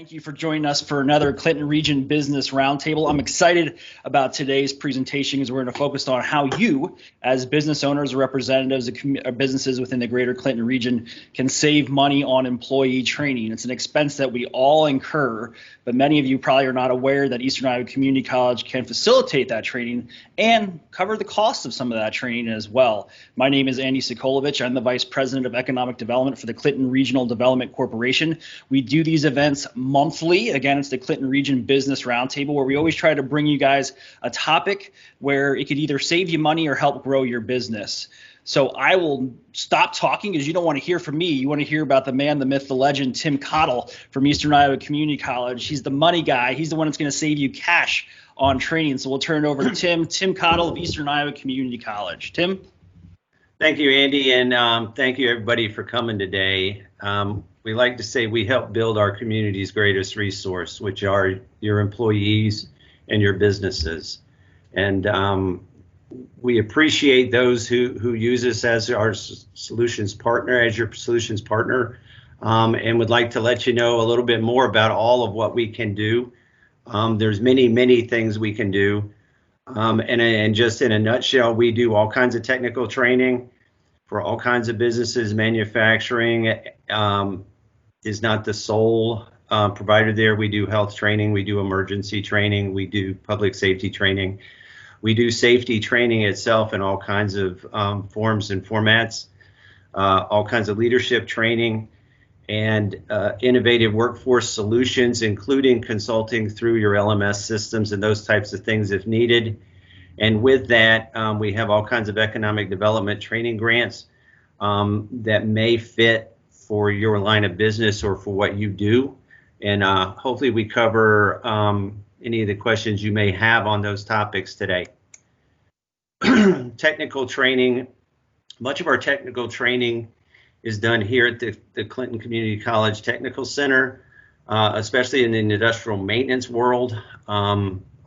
Thank you for joining us for another Clinton Region Business Roundtable. I'm excited about today's presentation because we're going to focus on how you, as business owners or representatives of businesses within the greater Clinton region, can save money on employee training. It's an expense that we all incur, but many of you probably are not aware that Eastern Iowa Community College can facilitate that training and cover the cost of some of that training as well. My name is Andy Sikolovich. I'm the Vice President of Economic Development for the Clinton Regional Development Corporation. We do these events monthly. Again, it's the Clinton Region Business Roundtable, where we always try to bring you guys a topic where it could either save you money or help grow your business. So I will stop talking because you don't want to hear from me. You want to hear about the man, the myth, the legend, Tim Cottle from Eastern Iowa Community College. He's the money guy. He's the one that's going to save you cash on training. So we'll turn it over to Tim Cottle of Eastern Iowa Community College. Tim? Thank you, Andy, and thank you, everybody, for coming today. We like to say we help build our community's greatest resource, which are your employees and your businesses. And we appreciate those who use us as our solutions partner, as your solutions partner, and would like to let you know a little bit more about all of what we can do. There's many things we can do. And just in a nutshell, we do all kinds of technical training for all kinds of businesses. Manufacturing is not the sole provider there. We do health training, we do emergency training, we do public safety training. We do safety training itself in all kinds of forms and formats, all kinds of leadership training, and innovative workforce solutions, including consulting through your LMS systems and those types of things if needed. And with that, we have all kinds of economic development training grants that may fit for your line of business or for what you do. And hopefully we cover any of the questions you may have on those topics today. Technical training, much of our technical training is done here at the Clinton Community College Technical Center, especially in the industrial maintenance world.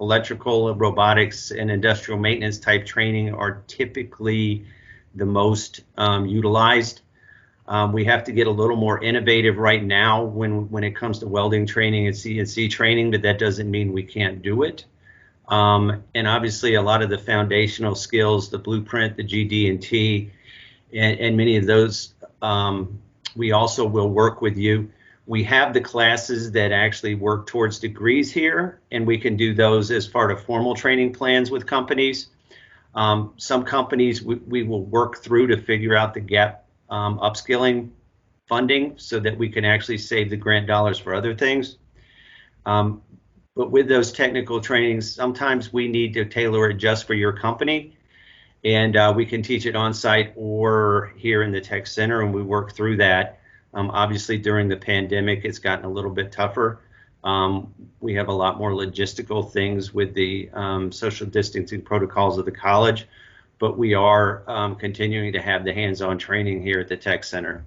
Electrical, robotics, and industrial maintenance type training are typically the most utilized. We have to get a little more innovative right now when it comes to welding training and CNC training, but that doesn't mean we can't do it. And obviously a lot of the foundational skills, the blueprint, the GD&T, and many of those, we also will work with you. We have the classes that actually work towards degrees here, and we can do those as part of formal training plans with companies. Some companies we will work through to figure out the gap upskilling funding so that we can actually save the grant dollars for other things. But with those technical trainings, sometimes we need to tailor it just for your company. And we can teach it on site or here in the tech center, and we work through that. Obviously, during the pandemic, it's gotten a little bit tougher. We have a lot more logistical things with the social distancing protocols of the college, but we are continuing to have the hands-on training here at the tech center.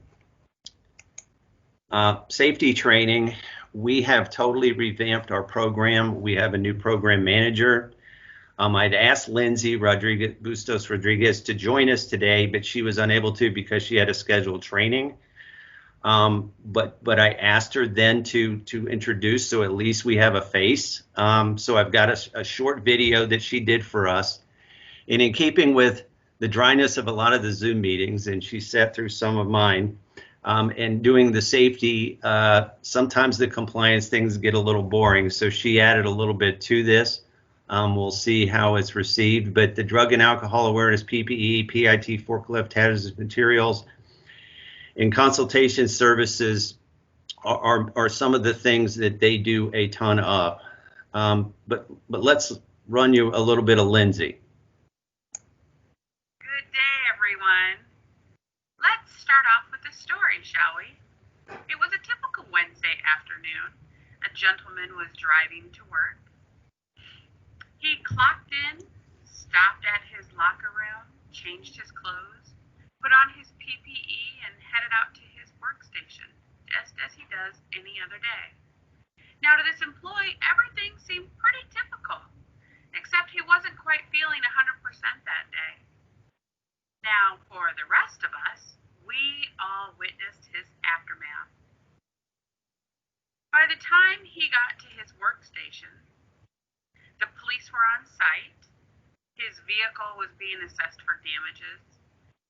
Safety training, we have totally revamped our program. We have a new program manager. I'd asked Lindsay Bustos Rodriguez to join us today, but she was unable to because she had a scheduled training. But I asked her then to introduce, so at least we have a face. So I've got a short video that she did for us. And in keeping with the dryness of a lot of the Zoom meetings, and she sat through some of mine, and doing the safety, sometimes the compliance things get a little boring. So she added a little bit to this. We'll see how it's received, but the drug and alcohol awareness, PPE, PIT, forklift, hazardous materials, and consultation services are some of the things that they do a ton of. But let's run you a little bit of Lindsay. Good day, everyone. Let's start off with a story, shall we? It was a typical Wednesday afternoon. A gentleman was driving to work. He clocked in, stopped at his locker room, changed his clothes, put on his PPE, and headed out to his workstation, just as he does any other day. Now, to this employee, everything seemed pretty typical, except he wasn't quite feeling 100% that day. Now, for the rest of us, we all witnessed his aftermath. By the time he got to his workstation, the police were on site. His vehicle was being assessed for damages.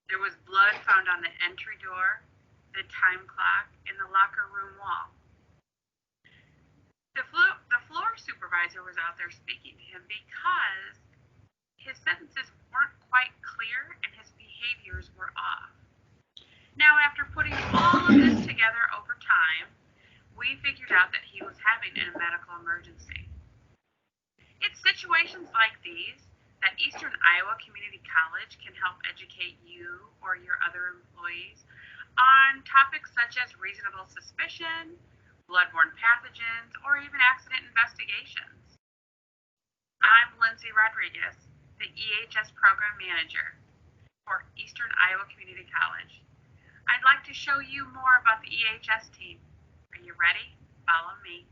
There was blood found on the entry door, the time clock, and the locker room wall. The floor supervisor was out there speaking to him because his sentences weren't quite clear and his behaviors were off. Now, after putting all of this together over time, we figured out that he was having a medical emergency. It's situations like these that Eastern Iowa Community College can help educate you or your other employees on topics such as reasonable suspicion, bloodborne pathogens, or even accident investigations. I'm Lindsay Rodriguez, the EHS Program Manager for Eastern Iowa Community College. I'd like to show you more about the EHS team. Are you ready? Follow me.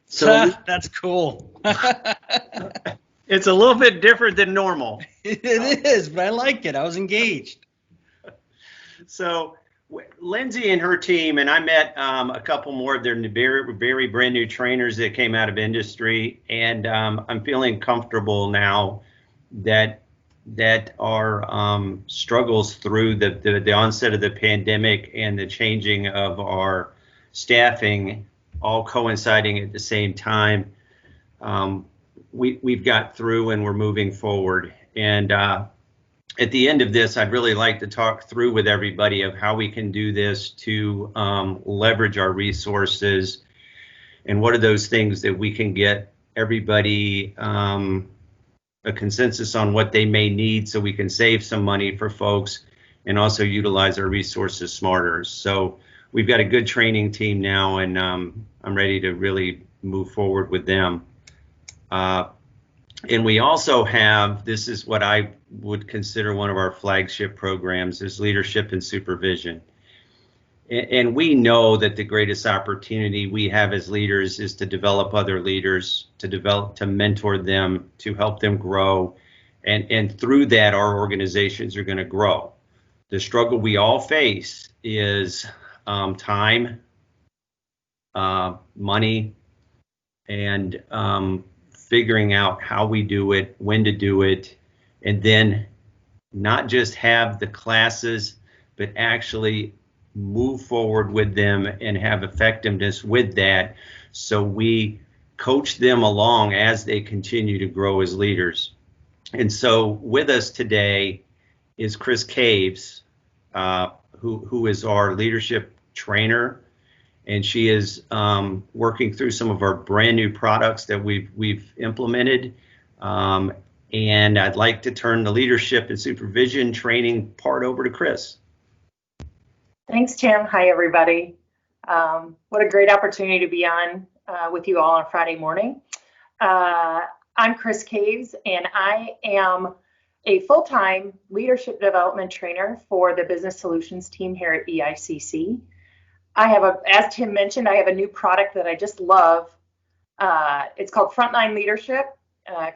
So That's cool. it's a little bit different than normal. It is, but I like it. I was engaged. So Lindsay and her team, and I met a couple more of their very brand new trainers that came out of industry, and I'm feeling comfortable now that our struggles through the onset of the pandemic and the changing of our staffing all coinciding at the same time, we've got through and we're moving forward. And at the end of this, I'd really like to talk through with everybody of how we can do this to leverage our resources, and what are those things that we can get everybody a consensus on what they may need so we can save some money for folks and also utilize our resources smarter. So we've got a good training team now, and I'm ready to really move forward with them. And we also have, this is what I would consider one of our flagship programs, is leadership and supervision. And we know that the greatest opportunity we have as leaders is to develop other leaders, to mentor them, to help them grow. And through that, our organizations are going to grow. The struggle we all face is time, money, and figuring out how we do it, when to do it, and then not just have the classes, but actually move forward with them and have effectiveness with that, so we coach them along as they continue to grow as leaders. And so with us today is Chris Caves, who is our leadership trainer and she is working through some of our brand new products that we've implemented. And I'd like to turn the leadership and supervision training part over to Chris. Thanks, Tim. Hi, everybody. What a great opportunity to be on with you all on Friday morning. I'm Chris Caves, and I am a full-time leadership development trainer for the Business Solutions team here at EICC. As Tim mentioned, I have a new product that I just love. It's called Frontline Leadership,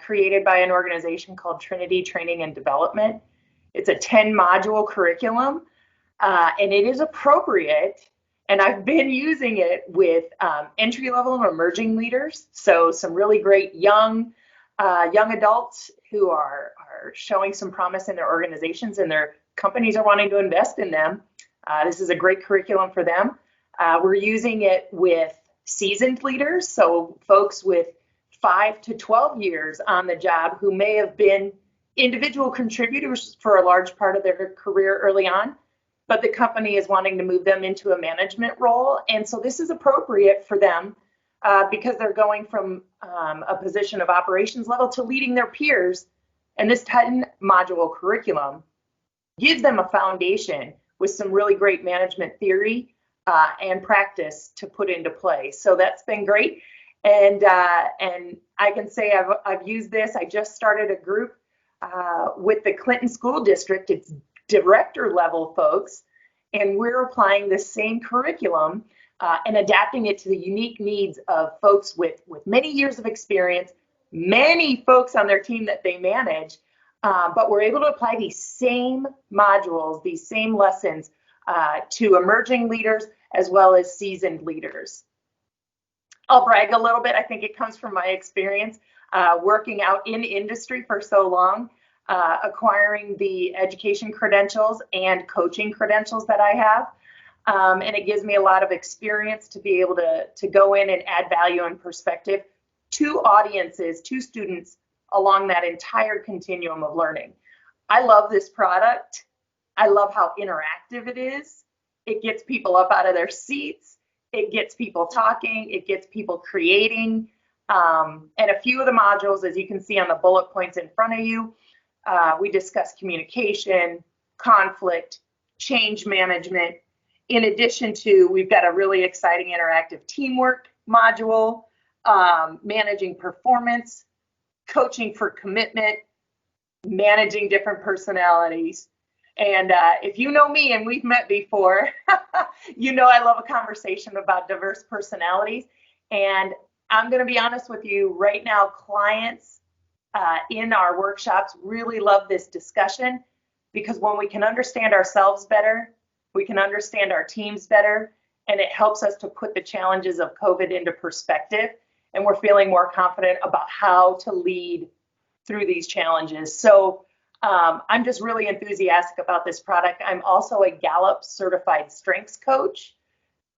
created by an organization called Trinity Training and Development. It's a 10-module curriculum, and it is appropriate, and I've been using it with entry-level and emerging leaders, so some really great young adults who are showing some promise in their organizations, and their companies are wanting to invest in them. This is a great curriculum for them. We're using it with seasoned leaders, so folks with 5 to 12 years on the job who may have been individual contributors for a large part of their career early on, but the company is wanting to move them into a management role. And so this is appropriate for them because they're going from a position of operations level to leading their peers. And this 10-module curriculum gives them a foundation with some really great management theory and practice to put into play. So that's been great. And I can say I've used this. I just started a group with the Clinton School District. It's director level folks, and we're applying the same curriculum and adapting it to the unique needs of folks with many years of experience, many folks on their team that they manage, but we're able to apply these same modules, these same lessons to emerging leaders as well as seasoned leaders. I'll brag a little bit. I think it comes from my experience working out in industry for so long, acquiring the education credentials and coaching credentials that I have. And it gives me a lot of experience to be able to go in and add value and perspective to audiences, to students along that entire continuum of learning. I love this product. I love how interactive it is. It gets people up out of their seats. It gets people talking, it gets people creating, and a few of the modules, as you can see on the bullet points in front of you, we discuss communication, conflict, change management. In addition to, we've got a really exciting interactive teamwork module, managing performance, coaching for commitment, managing different personalities. And if you know me and we've met before, you know I love a conversation about diverse personalities. And I'm going to be honest with you right now, clients in our workshops really love this discussion because when we can understand ourselves better, we can understand our teams better, and it helps us to put the challenges of COVID into perspective. And we're feeling more confident about how to lead through these challenges. So I'm just really enthusiastic about this product. I'm also a Gallup certified strengths coach.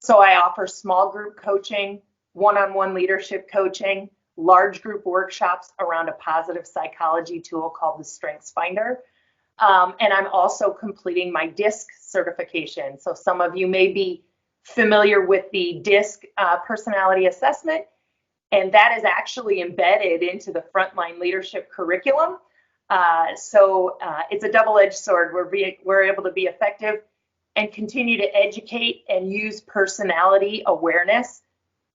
So I offer small group coaching, one-on-one leadership coaching, large group workshops around a positive psychology tool called the Strengths Finder. And I'm also completing my DISC certification. So some of you may be familiar with the DISC personality assessment, and that is actually embedded into the Frontline leadership curriculum. So it's a double-edged sword. We're able to be effective and continue to educate and use personality awareness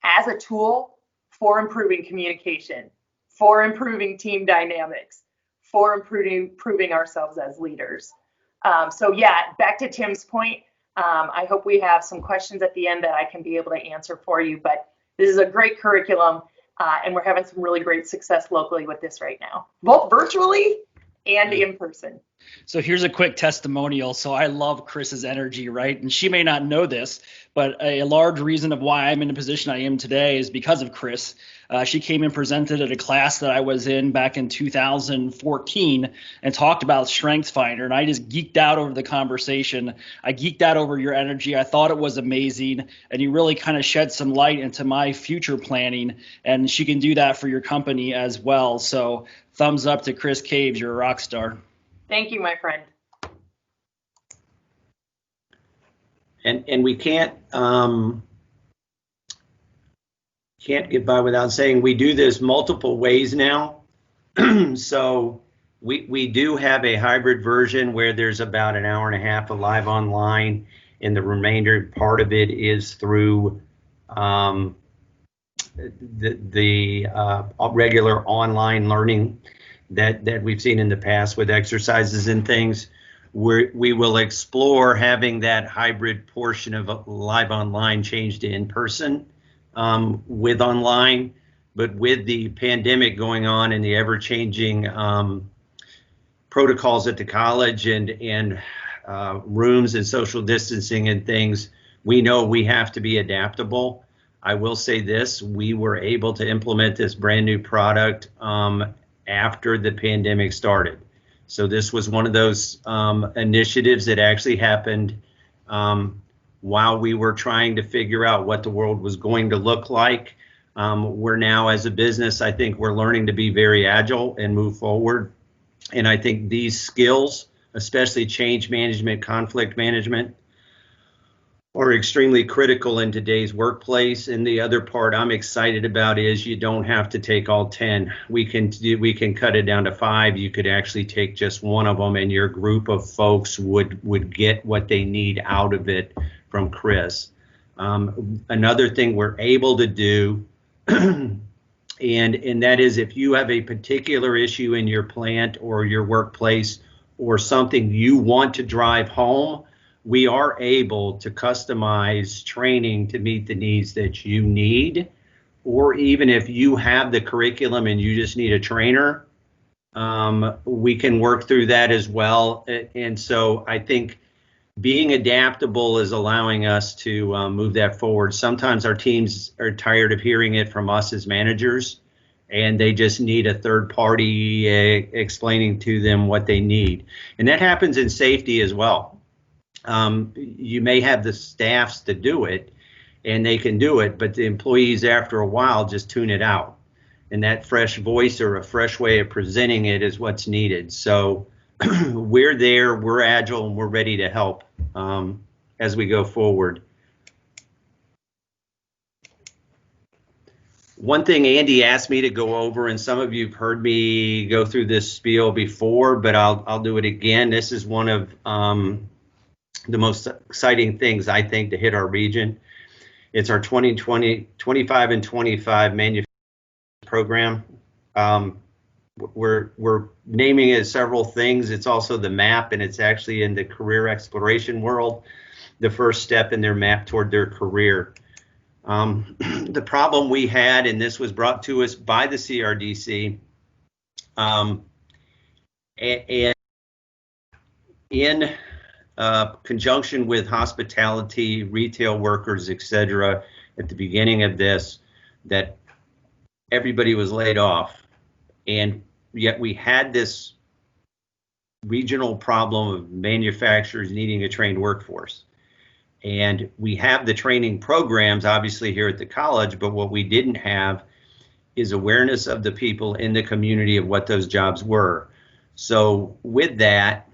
as a tool for improving communication, for improving team dynamics, for improving ourselves as leaders. So yeah, back to Tim's point, I hope we have some questions at the end that I can be able to answer for you, but this is a great curriculum. And we're having some really great success locally with this right now, both virtually and in person. So here's a quick testimonial. So I love Chris's energy, right? And she may not know this, but a large reason of why I'm in the position I am today is because of Chris. She came and presented at a class that I was in back in 2014 and talked about Strengths Finder. And I just geeked out over the conversation. I geeked out over your energy. I thought it was amazing. And you really kind of shed some light into my future planning. And she can do that for your company as well. So thumbs up to Chris Caves. You're a rock star. Thank you, my friend. And we can't can't get by without saying we do this multiple ways now. So we do have a hybrid version where there's about an hour and a half of live online, and the remainder part of it is through the regular online learning that we've seen in the past with exercises and things. We will explore having that hybrid portion of live online changed to in-person with online, but with the pandemic going on and the ever-changing protocols at the college and rooms and social distancing and things, we know we have to be adaptable. I will say this, we were able to implement this brand new product after the pandemic started. So this was one of those initiatives that actually happened while we were trying to figure out what the world was going to look like. We're now, as a business, I think we're learning to be very agile and move forward. And I think these skills, especially change management, conflict management, are extremely critical in today's workplace. And the other part I'm excited about is you don't have to take all 10. We can cut it down to 5. You could actually take just one of them, and your group of folks would get what they need out of it from Chris. Another thing we're able to do, and that is if you have a particular issue in your plant or your workplace or something you want to drive home, we are able to customize training to meet the needs that you need. Or even if you have the curriculum and you just need a trainer, we can work through that as well. And so I think being adaptable is allowing us to move that forward. Sometimes our teams are tired of hearing it from us as managers, and they just need a third party explaining to them what they need. And that happens in safety as well. You may have the staffs to do it, and they can do it, but the employees after a while just tune it out. And that fresh voice or a fresh way of presenting it is what's needed. So we're there, we're agile, and we're ready to help as we go forward. One thing Andy asked me to go over, and some of you have heard me go through this spiel before, but I'll do it again. This is one of the most exciting things, I think, to hit our region. It's our 25 and 25 Manufa Program. We're naming it several things. It's also the map, and it's actually in the career exploration world, the first step in their map toward their career. The problem we had, and this was brought to us by the CRDC, and in conjunction with hospitality, retail workers, etc., at the beginning of this, that everybody was laid off, and yet we had this regional problem of manufacturers needing a trained workforce. And we have the training programs, obviously, here at the college, but what we didn't have is awareness of the people in the community of what those jobs were. So with that,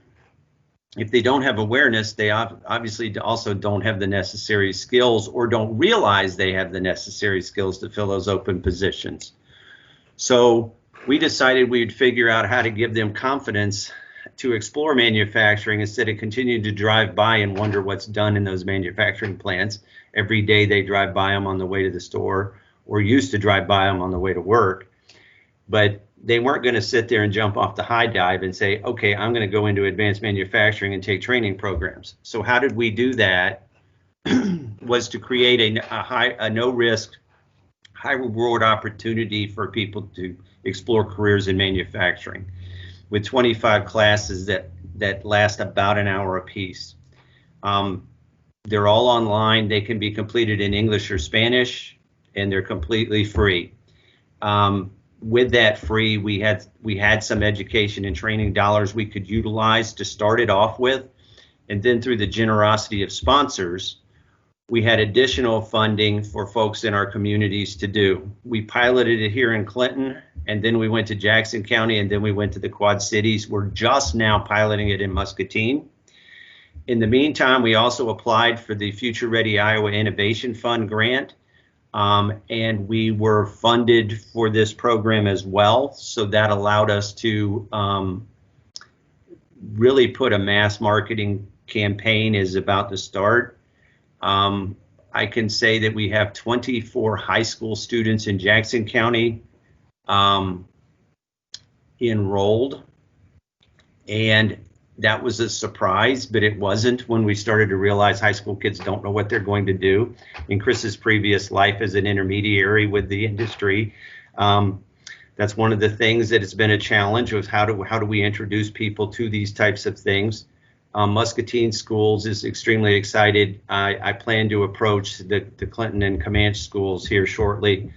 if they don't have awareness, they obviously also don't have the necessary skills or don't realize they have the necessary skills to fill those open positions. So we decided we'd figure out how to give them confidence to explore manufacturing instead of continuing to drive by and wonder what's done in those manufacturing plants. Every day they drive by them on the way to the store, or used to drive by them on the way to work. But they weren't going to sit there and jump off the high dive and say, okay, I'm going to go into advanced manufacturing and take training programs. So how did we do that? Was to create a no risk, high reward opportunity for people to explore careers in manufacturing, with 25 classes that last about an hour apiece. They're all online. They can be completed in English or Spanish, and they're completely free. With that free, we had some education and training dollars we could utilize to start it off with, and then through the generosity of sponsors, we had additional funding for folks in our communities to do. We piloted it here in Clinton, and then we went to Jackson County, and then we went to the Quad Cities. We're just now piloting it in Muscatine. In the meantime, we also applied for the Future Ready Iowa Innovation Fund grant. and we were funded for this program as well. So that allowed us to really put a mass marketing campaign is about to start. I can say that we have 24 high school students in Jackson County enrolled, and that was a surprise, but it wasn't when we started to realize high school kids don't know what they're going to do. In Chris's previous life as an intermediary with the industry, that's one of the things that has been a challenge was how do we introduce people to these types of things. Muscatine Schools is extremely excited. I plan to approach the Clinton and Comanche schools here shortly,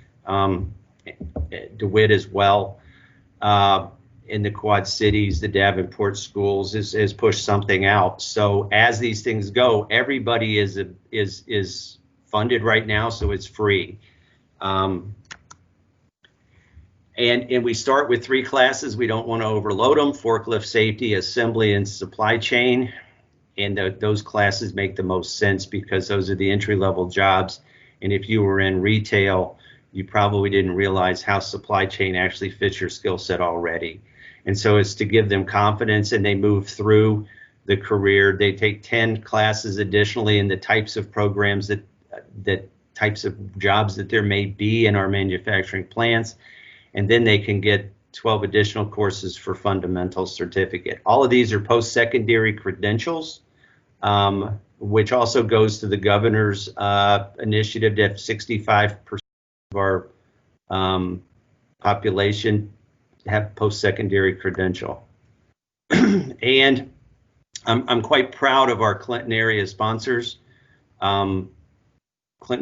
DeWitt as well. In the Quad Cities, the Davenport schools has pushed something out. So as these things go, everybody is funded right now, so it's free. And we start with 3 classes. We don't want to overload them: forklift safety, assembly, and supply chain. And those classes make the most sense because those are the entry-level jobs. And if you were in retail, you probably didn't realize how supply chain actually fits your skill set already. And so it's to give them confidence, and they move through the career. They take 10 classes additionally in the types of programs that types of jobs that there may be in our manufacturing plants. And then they can get 12 additional courses for fundamental certificate. All of these are post-secondary credentials, which also goes to the governor's initiative to have 65% of our population have post-secondary credential. And I'm quite proud of our Clinton area sponsors, Clinton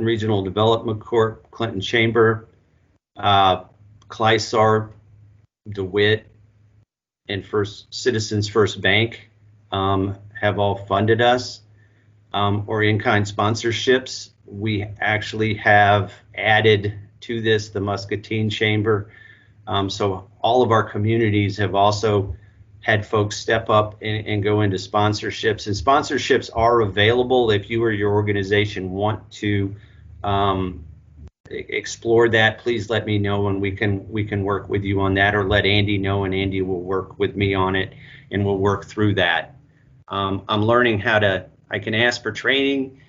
Regional Development Corp, Clinton Chamber, Clysar, DeWitt, and Citizens First Bank have all funded us, or in-kind sponsorships. We actually have added to this the Muscatine Chamber. So all of our communities have also had folks step up and go into sponsorships. And sponsorships are available if you or your organization want to explore that. Please let me know, and we can work with you on that, or let Andy know, and Andy will work with me on it, and we'll work through that. I'm learning I can ask for training.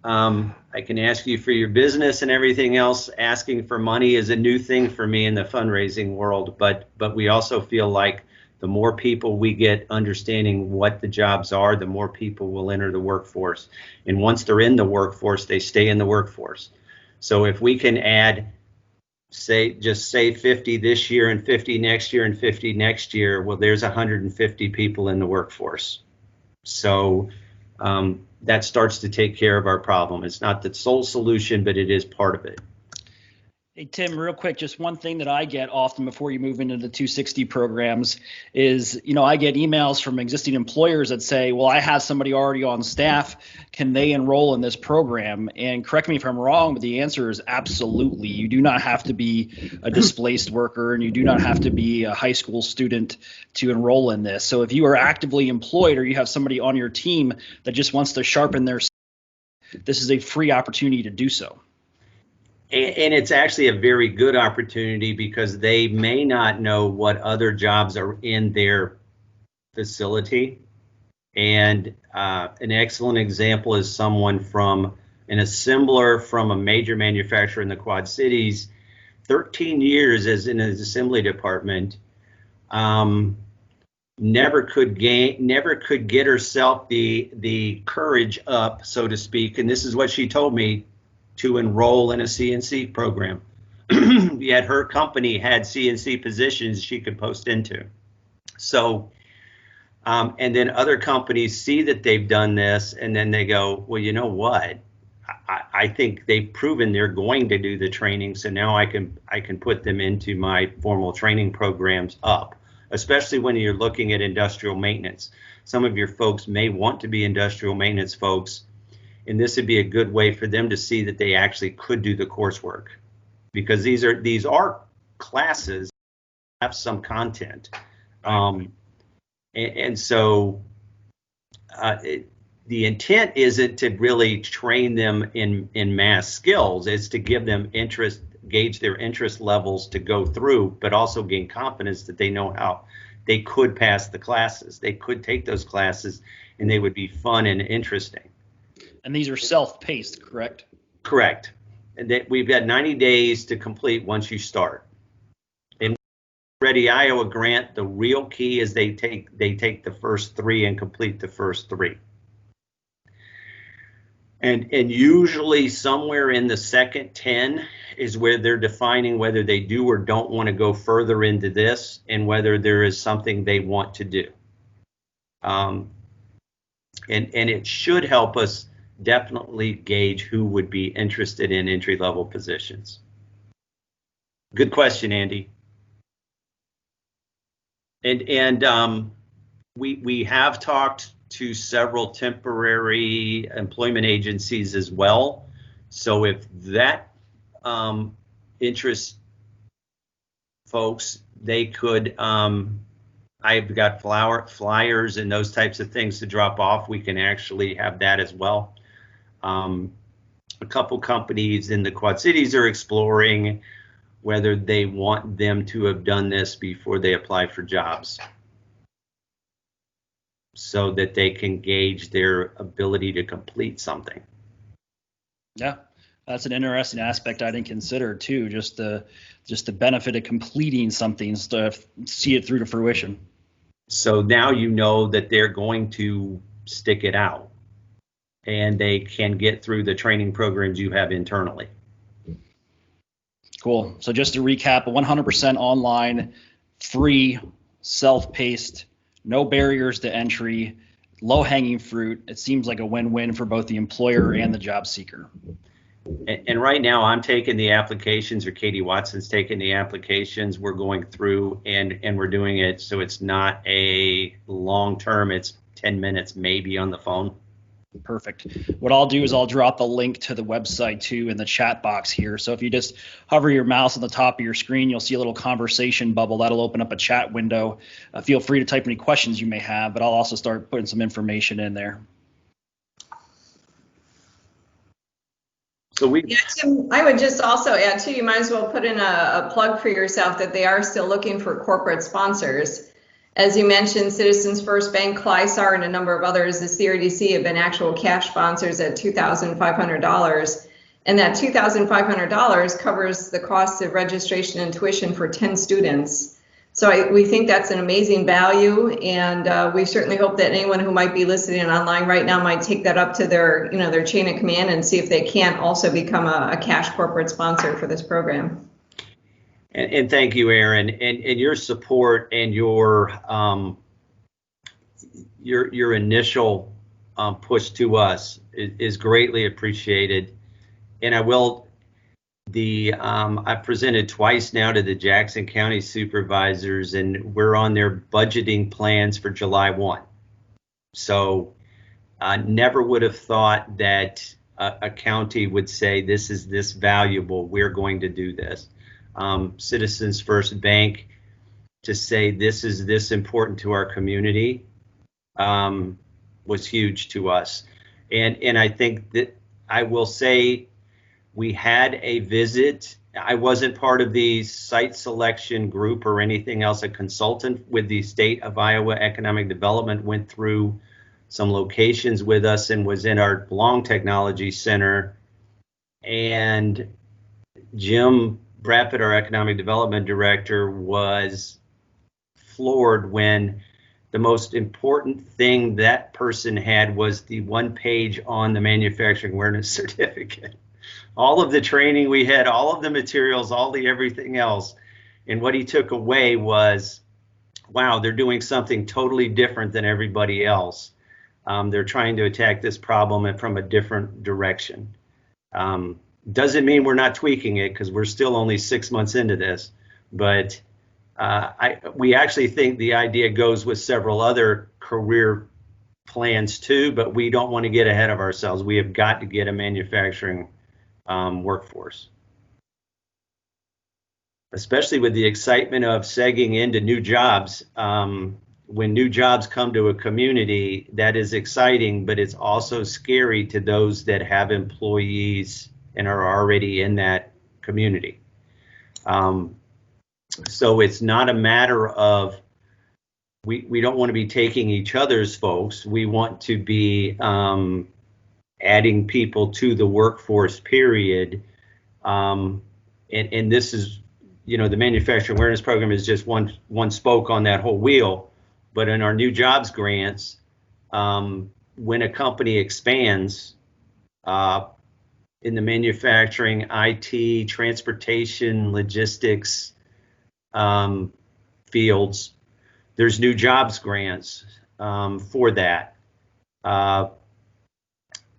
I can ask you for your business and everything else. Asking for money is a new thing for me in the fundraising world, but we also feel like the more people we get understanding what the jobs are, the more people will enter the workforce. And once they're in the workforce, they stay in the workforce. So if we can add, say 50 this year and 50 next year and 50 next year, well, there's 150 people in the workforce. So that starts to take care of our problem. It's not the sole solution, but it is part of it. Hey, Tim, real quick, just one thing that I get often before you move into the 260 programs is, I get emails from existing employers that say, well, I have somebody already on staff. Can they enroll in this program? And correct me if I'm wrong, but the answer is absolutely. You do not have to be a displaced worker, and you do not have to be a high school student to enroll in this. So if you are actively employed, or you have somebody on your team that just wants to sharpen their skills, this is a free opportunity to do so. And it's actually a very good opportunity because they may not know what other jobs are in their facility. And an excellent example is someone from an assembler from a major manufacturer in the Quad Cities, 13 years as in an assembly department, never could get herself the courage up, so to speak. And this is what she told me, to enroll in a CNC program. Yet her company had CNC positions she could post into. So, and then other companies see that they've done this, and then they go, well, you know what? I think they've proven they're going to do the training, so now I can put them into my formal training programs up, especially when you're looking at industrial maintenance. Some of your folks may want to be industrial maintenance folks, and this would be a good way for them to see that they actually could do the coursework, because these are classes that have some content, and so the intent isn't to really train them in math skills. It's to give them interest, gauge their interest levels to go through, but also gain confidence that they know how they could pass the classes. They could take those classes and they would be fun and interesting. And these are self-paced, correct? Correct. And that we've got 90 days to complete once you start. In Ready Iowa grant, the real key is they take the first 3 and complete the first 3. And usually somewhere in the second 10 is where they're defining whether they do or don't want to go further into this and whether there is something they want to do. And it should help us definitely gauge who would be interested in entry-level positions. Good question, Andy. And we have talked to several temporary employment agencies as well. So if that interests folks, they could, I've got flyers and those types of things to drop off. We can actually have that as well. A couple companies in the Quad Cities are exploring whether they want them to have done this before they apply for jobs, so that they can gauge their ability to complete something. Yeah, that's an interesting aspect I didn't consider too. Just the benefit of completing something to see it through to fruition. So now you know that they're going to stick it out, and they can get through the training programs you have internally. Cool. So just to recap, 100% online, free, self-paced, no barriers to entry, low-hanging fruit. It seems like a win-win for both the employer and the job seeker. And right now I'm taking the applications, or Katie Watson's taking the applications. We're going through and we're doing it so it's not a long term, it's 10 minutes maybe on the phone. Perfect. What I'll do is I'll drop the link to the website too in the chat box here. So if you just hover your mouse on the top of your screen, you'll see a little conversation bubble. That'll open up a chat window. Feel free to type any questions you may have, but I'll also start putting some information in there. So yeah, Tim, I would just also add too, you might as well put in a plug for yourself that they are still looking for corporate sponsors. As you mentioned, Citizens First Bank, Clysar, and a number of others, the CRDC have been actual cash sponsors at $2,500. And that $2,500 covers the cost of registration and tuition for 10 students. So we think that's an amazing value, and we certainly hope that anyone who might be listening online right now might take that up to their, their chain of command and see if they can't also become a cash corporate sponsor for this program. And thank you, Aaron, and your support and your initial push to us is greatly appreciated. And I've presented twice now to the Jackson County supervisors, and we're on their budgeting plans for July 1. So I never would have thought that a county would say this is this valuable, we're going to do this. Citizens First Bank to say this is this important to our community was huge to us. And I think that I will say we had a visit. I wasn't part of the site selection group or anything else. A consultant with the State of Iowa Economic Development went through some locations with us and was in our Long Technology Center. And Jim Braffett, our Economic Development Director, was floored when the most important thing that person had was the one page on the manufacturing awareness certificate. All of the training we had, all of the materials, all the everything else. And what he took away was, wow, they're doing something totally different than everybody else. They're trying to attack this problem from a different direction. Doesn't mean we're not tweaking it, because we're still only 6 months into this. But we actually think the idea goes with several other career plans too, but we don't want to get ahead of ourselves. We have got to get a manufacturing workforce, especially with the excitement of segging into new jobs. when new jobs come to a community, that is exciting, but it's also scary to those that have employees and are already in that community. So it's not a matter of, we don't want to be taking each other's folks. We want to be adding people to the workforce, period. And this is, you know, the Manufacturing Awareness Program is just one spoke on that whole wheel. But in our new jobs grants, when a company expands in the manufacturing, IT, transportation, logistics fields, there's new jobs grants for that.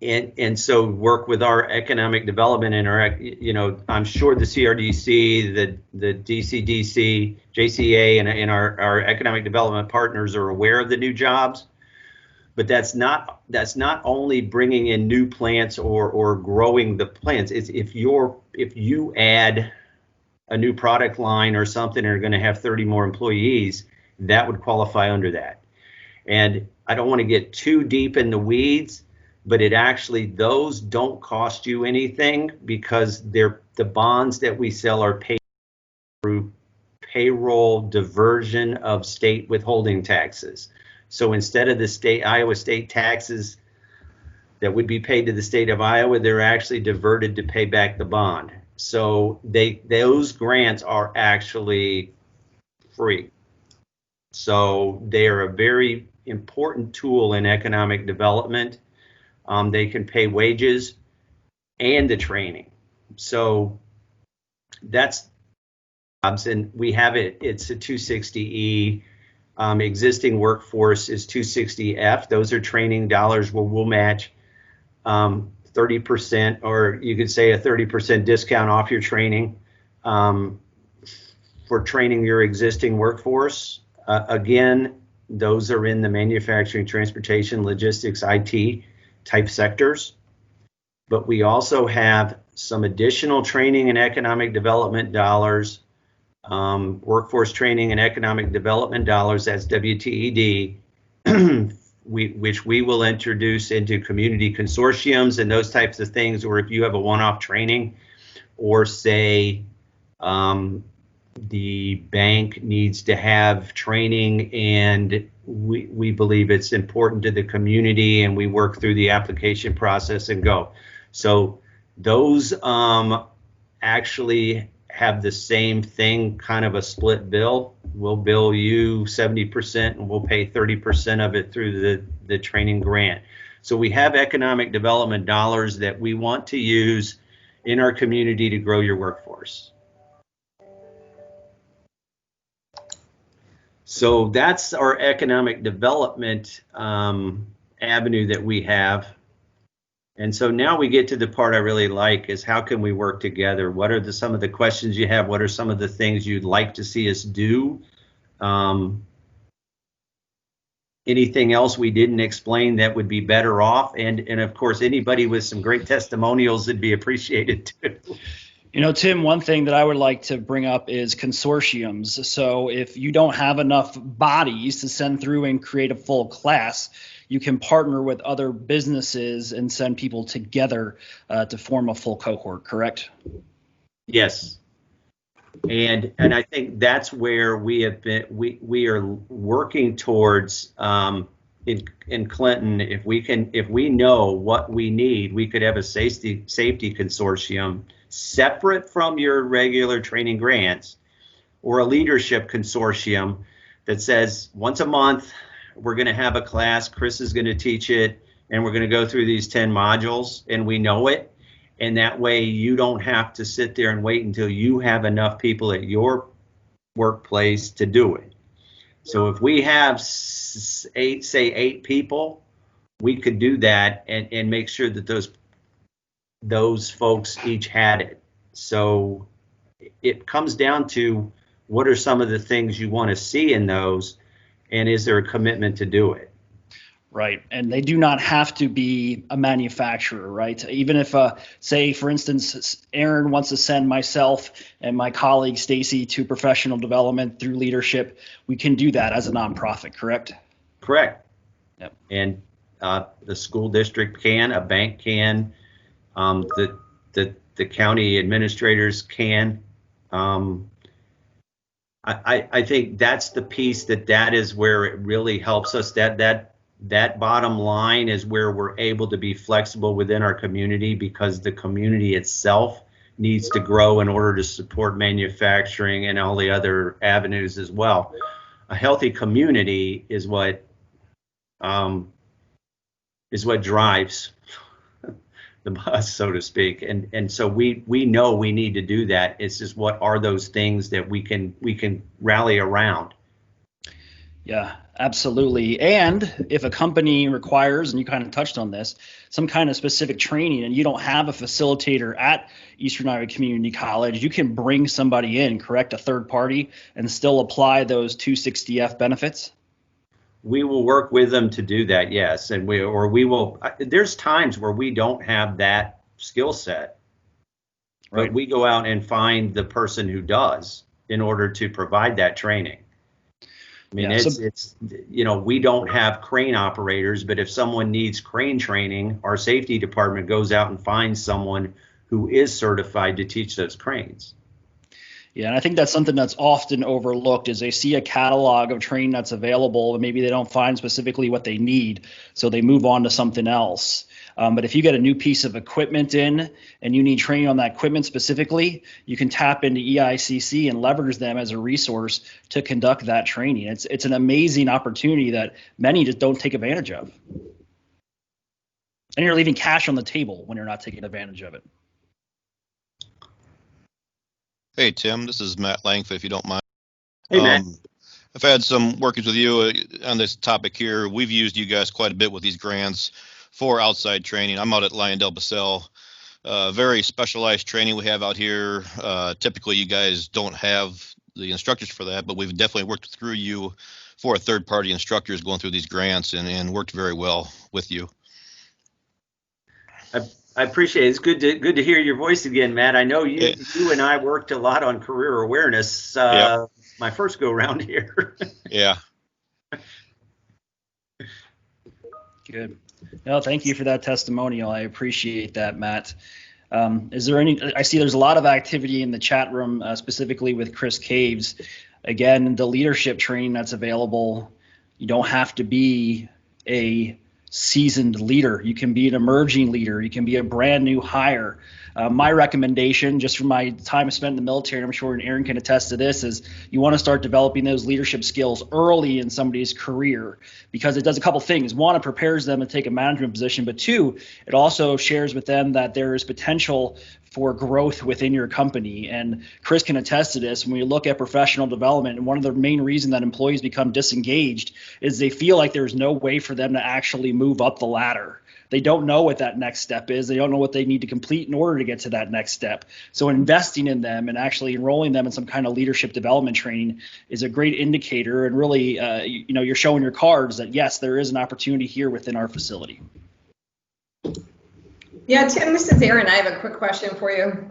And so work with our economic development and our, you know, I'm sure the CRDC, the DCDC, JCA, and our economic development partners are aware of the new jobs, but that's not only bringing in new plants or growing the plants. It's if you add a new product line or something and are going to have 30 more employees, that would qualify under that. And I don't want to get too deep in the weeds, but it actually, those don't cost you anything because they're the bonds that we sell are paid through payroll diversion of state withholding taxes. So instead of the Iowa state taxes that would be paid to the state of Iowa, they're actually diverted to pay back the bond. So those grants are actually free. So they are a very important tool in economic development. They can pay wages and the training. So that's jobs, and we have it. It's a 260E. Existing workforce is 260F. Those are training dollars where we'll match 30%, or you could say a 30% discount off your training for training your existing workforce. Again, those are in the manufacturing, transportation, logistics, IT type sectors. But we also have some additional training and economic development dollars, workforce training and economic development dollars, that's WTED, which we will introduce into community consortiums and those types of things, or if you have a one-off training, or say the bank needs to have training and we believe it's important to the community and we work through the application process and go. So those actually have the same thing, kind of a split bill. We'll bill you 70% and we'll pay 30% of it through the training grant. So we have economic development dollars that we want to use in our community to grow your workforce. So that's our economic development avenue that we have. And so now we get to the part I really like, is how can we work together? What are some of the questions you have? What are some of the things you'd like to see us do? Anything else we didn't explain that would be better off? And of course, anybody with some great testimonials would be appreciated too. You know, Tim, one thing that I would like to bring up is consortiums. So if you don't have enough bodies to send through and create a full class, you can partner with other businesses and send people together to form a full cohort, correct? Yes. And I think that's where we have been, we are working towards in Clinton. If we know what we need, we could have a safety consortium separate from your regular training grants, or a leadership consortium that says once a month we're going to have a class, Chris is going to teach it, and we're going to go through these 10 modules and we know it. And that way you don't have to sit there and wait until you have enough people at your workplace to do it. So if we have eight people, we could do that and make sure that those folks each had it. So it comes down to what are some of the things you want to see in those, and is there a commitment to do it? Right. And they do not have to be a manufacturer, right? Even if, say, for instance, Aaron wants to send myself and my colleague Stacy to professional development through leadership, we can do that as a nonprofit, correct? Correct. Yep. And the school district can, a bank can, the county administrators can. I think that's the piece that is where it really helps us. That bottom line is where we're able to be flexible within our community, because the community itself needs to grow in order to support manufacturing and all the other avenues as well. A healthy community is what drives the bus, so to speak. And so we know we need to do that. It's just, what are those things that we can rally around? Yeah, absolutely. And if a company requires, and you kind of touched on this, some kind of specific training, and you don't have a facilitator at Eastern Iowa Community College, you can bring somebody in, correct, a third party, and still apply those 260F benefits? We will work with them to do that, yes. And we will, there's times where we don't have that skill set, Right. but we go out and find the person who does in order to provide that training. I mean, Yeah, it's we don't have crane operators, but if someone needs crane training, our safety department goes out and finds someone who is certified to teach those cranes. Yeah, and I think that's something that's often overlooked, is they see a catalog of training that's available, and maybe they don't find specifically what they need, so they move on to something else. But if you get a new piece of equipment in and you need training on that equipment specifically, you can tap into EICC and leverage them as a resource to conduct that training. It's an amazing opportunity that many just don't take advantage of. And you're leaving cash on the table when you're not taking advantage of it. Hey, Tim, this is Matt Langford, if you don't mind. Hey, Matt. I've had some workings with you on this topic here. We've used you guys quite a bit with these grants for outside training. I'm out at Lyondell-Basell. Very specialized training we have out here. Typically, you guys don't have the instructors for that, but we've definitely worked through you for third-party instructors going through these grants, and worked very well with you. I appreciate it. It's good to hear your voice again, Matt. I know you and I worked a lot on career awareness. Yep. My first go round here. Yeah. Good. No, thank you for that testimonial. I appreciate that, Matt. Is there any? I see there's a lot of activity in the chat room, specifically with Chris Caves. Again, the leadership training that's available. You don't have to be a seasoned leader. You can be an emerging leader. You can be a brand new hire. My recommendation, just from my time spent in the military, and I'm sure Aaron can attest to this, is you want to start developing those leadership skills early in somebody's career, because it does a couple things. One, it prepares them to take a management position, but two, it also shares with them that there is potential for growth within your company. And Chris can attest to this. When we look at professional development, and one of the main reasons that employees become disengaged is they feel like there's no way for them to actually move up the ladder. They don't know what that next step is. They don't know what they need to complete in order to get to that next step. So investing in them and actually enrolling them in some kind of leadership development training is a great indicator, and really, you're showing your cards that yes, there is an opportunity here within our facility. Yeah, Tim, this is Erin. I have a quick question for you.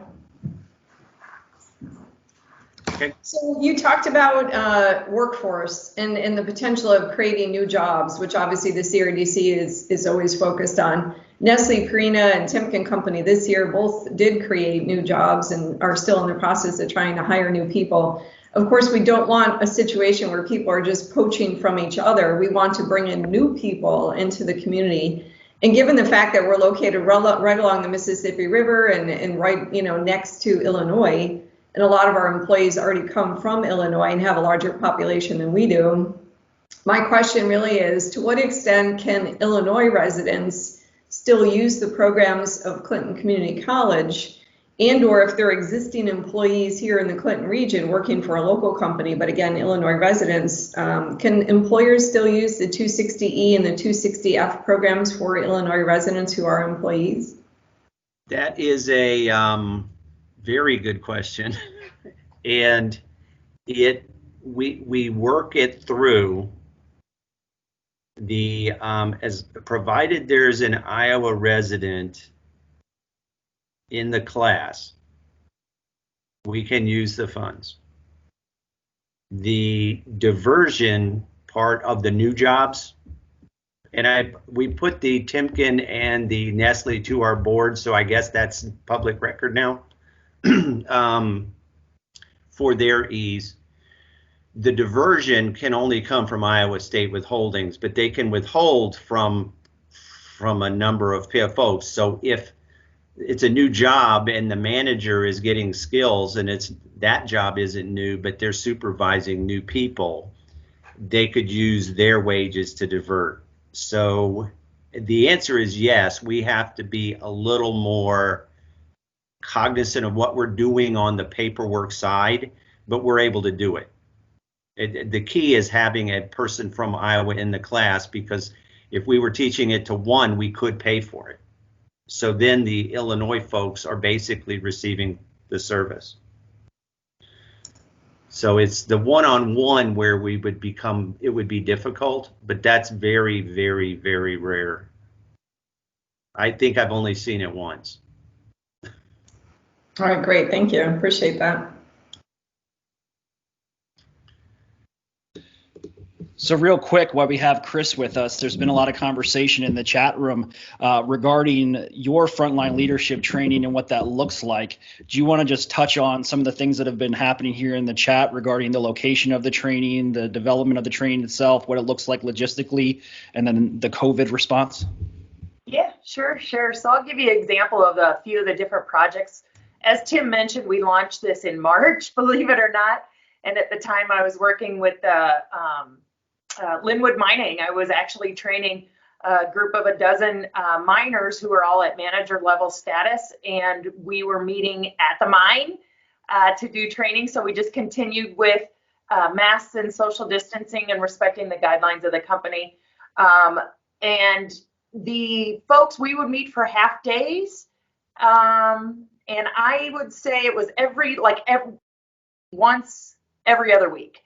Okay. So you talked about workforce and the potential of creating new jobs, which obviously the CRDC is always focused on. Nestle, Purina, and Timken Company this year both did create new jobs and are still in the process of trying to hire new people. Of course, we don't want a situation where people are just poaching from each other. We want to bring in new people into the community. And given the fact that we're located right along the Mississippi River and right, next to Illinois, and a lot of our employees already come from Illinois and have a larger population than we do, my question really is, to what extent can Illinois residents still use the programs of Clinton Community College, and or if they're existing employees here in the Clinton region working for a local company, but again, Illinois residents, can employers still use the 260E and the 260F programs for Illinois residents who are employees? That is a very good question, and we work it through As provided there's an Iowa resident in the class, we can use the funds. The diversion part of the new jobs, and we put the Timken and the Nestle to our board, so I guess that's public record now. For their ease, the diversion can only come from Iowa State withholdings, but they can withhold from a number of folks. So if it's a new job and the manager is getting skills and that job isn't new, but they're supervising new people, they could use their wages to divert. So the answer is yes, we have to be a little more cognizant of what we're doing on the paperwork side, but we're able to do it. The key is having a person from Iowa in the class, because if we were teaching it to one, we could pay for it. So then the Illinois folks are basically receiving the service. So it's the one-on-one where it would be difficult, but that's very, very, very rare. I think I've only seen it once. All right, great, thank you, appreciate that. So real quick, while we have Chris with us, there's been a lot of conversation in the chat room regarding your frontline leadership training and what that looks like. Do you want to just touch on some of the things that have been happening here in the chat regarding the location of the training, the development of the training itself, what it looks like logistically, and then the COVID response? Yeah, sure. So I'll give you an example of a few of the different projects. As Tim mentioned, we launched this in March, believe it or not. And at the time I was working with Linwood Mining. I was actually training a group of a dozen miners who were all at manager level status, and we were meeting at the mine to do training. So we just continued with masks and social distancing and respecting the guidelines of the company. And the folks, we would meet for half days. And I would say it was once every other week.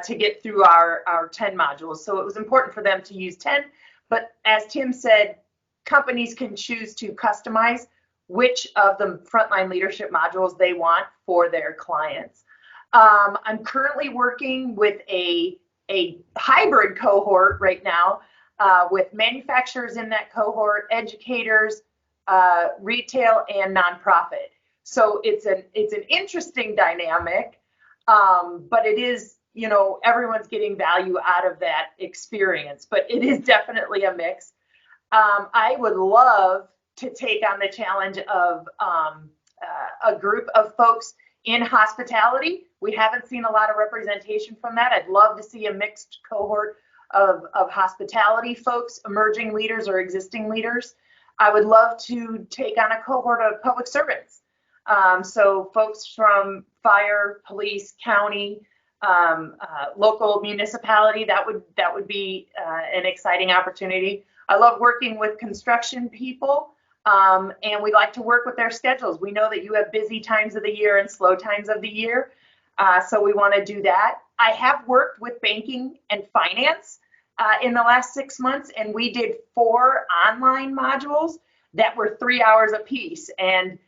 To get through our 10 modules. So it was important for them to use 10, but as Tim said, companies can choose to customize which of the frontline leadership modules they want for their clients. I'm currently working with a hybrid cohort right now with manufacturers in that cohort, educators, retail, and nonprofit. So it's an interesting dynamic, but it is, everyone's getting value out of that experience, but it is definitely a mix. I would love to take on the challenge of a group of folks in hospitality. We haven't seen a lot of representation from that. I'd love to see a mixed cohort of hospitality folks, emerging leaders or existing leaders. I would love to take on a cohort of public servants. So folks from fire, police, county, local municipality, that would be an exciting opportunity. I love working with construction people, and we like to work with their schedules. We know that you have busy times of the year and slow times of the year, so we want to do that. I have worked with banking and finance in the last 6 months, and we did 4 online modules that were 3 hours apiece, and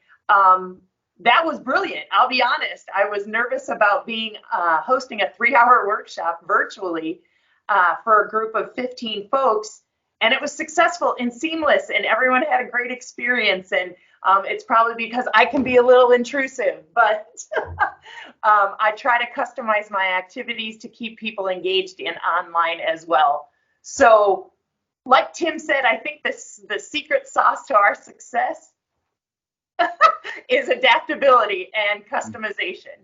that was brilliant. I'll be honest. I was nervous about hosting a 3-hour workshop virtually for a group of 15 folks, and it was successful and seamless, and everyone had a great experience. And it's probably because I can be a little intrusive, but I try to customize my activities to keep people engaged in online as well. So, like Tim said, I think the secret sauce to our success is adaptability and customization.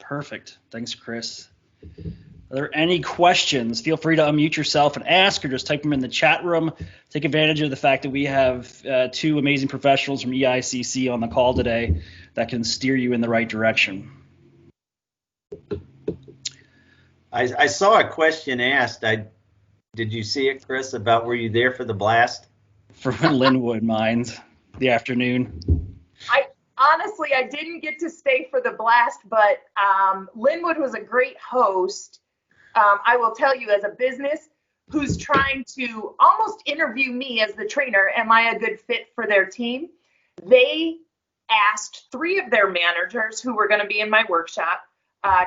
Perfect. Thanks, Chris. Are there any questions? Feel free to unmute yourself and ask, or just type them in the chat room. Take advantage of the fact that we have 2 amazing professionals from EICC on the call today that can steer you in the right direction. I saw a question asked. Did you see it, Chris, about were you there for the blast? From Linwood Mines, the afternoon. Honestly, I didn't get to stay for the blast, but Linwood was a great host. I will tell you, as a business, who's trying to almost interview me as the trainer. Am I a good fit for their team? They asked 3 of their managers who were going to be in my workshop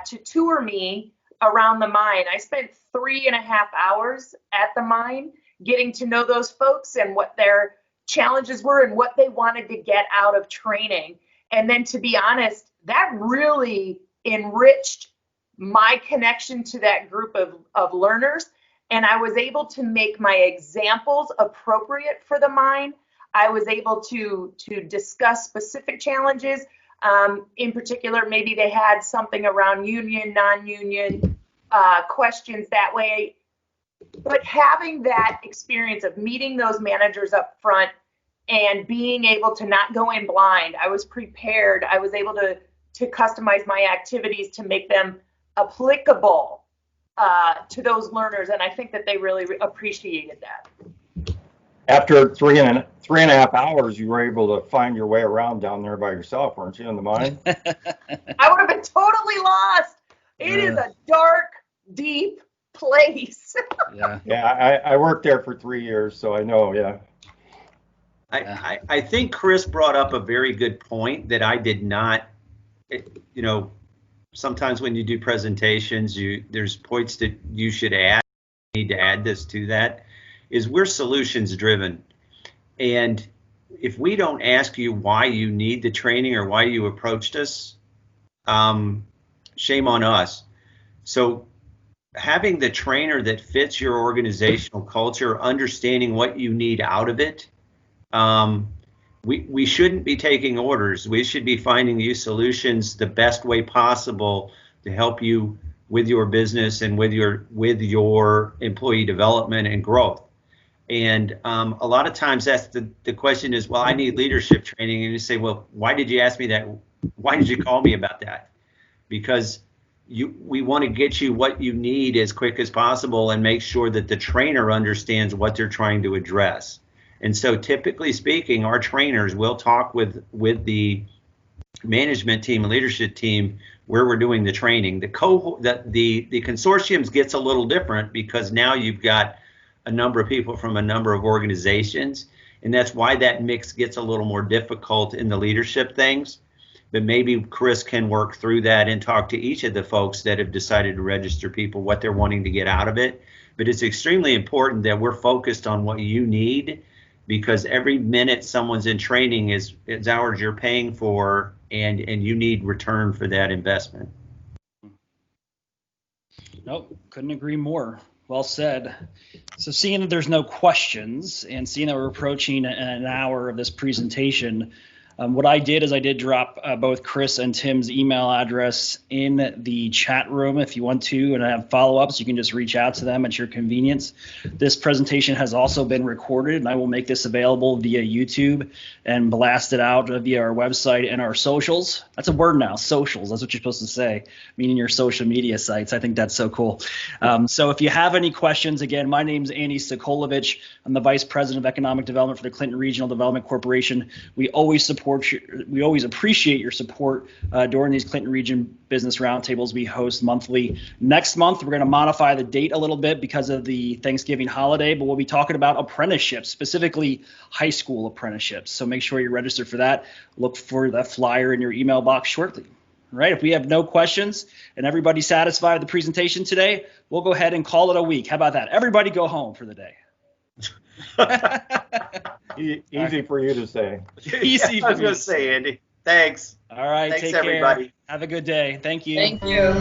to tour me around the mine. I spent 3.5 hours at the mine getting to know those folks and what their challenges were and what they wanted to get out of training. And then, to be honest, that really enriched my connection to that group of learners. And I was able to make my examples appropriate for the mine. I was able to discuss specific challenges. In particular, maybe they had something around union, non-union questions that way. But having that experience of meeting those managers up front and being able to not go in blind, I was prepared. I was able to customize my activities to make them applicable to those learners, and I think that they really appreciated that. After 3.5 hours, you were able to find your way around down there by yourself, weren't you, in the mine? I would have been totally lost. It is a dark, deep place. Yeah, I worked there for 3 years, so I know, yeah. I think Chris brought up a very good point that I did not, you know, sometimes when you do presentations, there's points that you should add, you need to add this to that, is we're solutions driven. And if we don't ask you why you need the training or why you approached us, shame on us. So having the trainer that fits your organizational culture, understanding what you need out of it, we shouldn't be taking orders. We should be finding you solutions the best way possible to help you with your business and with your employee development and growth. And a lot of times that's the question is, well, I need leadership training. And you say, well, why did you ask me that? Why did you call me about that? Because we want to get you what you need as quick as possible and make sure that the trainer understands what they're trying to address. And so typically speaking, our trainers will talk with the management team and leadership team where we're doing the training. The consortiums gets a little different because now you've got a number of people from a number of organizations, and that's why that mix gets a little more difficult in the leadership things. But maybe Chris can work through that and talk to each of the folks that have decided to register people, what they're wanting to get out of it. But it's extremely important that we're focused on what you need, because every minute someone's in training is hours you're paying for, and you need return for that investment. Nope, couldn't agree more. Well said. So seeing that there's no questions and seeing that we're approaching an hour of this presentation, what I did is I did drop both Chris and Tim's email address in the chat room. If you want to and have follow-ups, you can just reach out to them at your convenience. This presentation has also been recorded, and I will make this available via YouTube and blast it out via our website and our socials. That's a word now, socials. That's what you're supposed to say, meaning your social media sites. I think that's so cool. So if you have any questions, again, my name's Andy Sokolovich. I'm the Vice President of Economic Development for the Clinton Regional Development Corporation. We always appreciate your support during these Clinton Region Business Roundtables we host monthly. Next month, we're going to modify the date a little bit because of the Thanksgiving holiday, but we'll be talking about apprenticeships, specifically high school apprenticeships. So make sure you're registered for that. Look for the flyer in your email box shortly. All right, if we have no questions and everybody's satisfied with the presentation today, we'll go ahead and call it a week. How about that? Everybody go home for the day. Easy for you to say. Easy for I was going to say, Andy. Thanks. All right, Thanks, take everybody. care. Have a good day. Thank you. Thank you.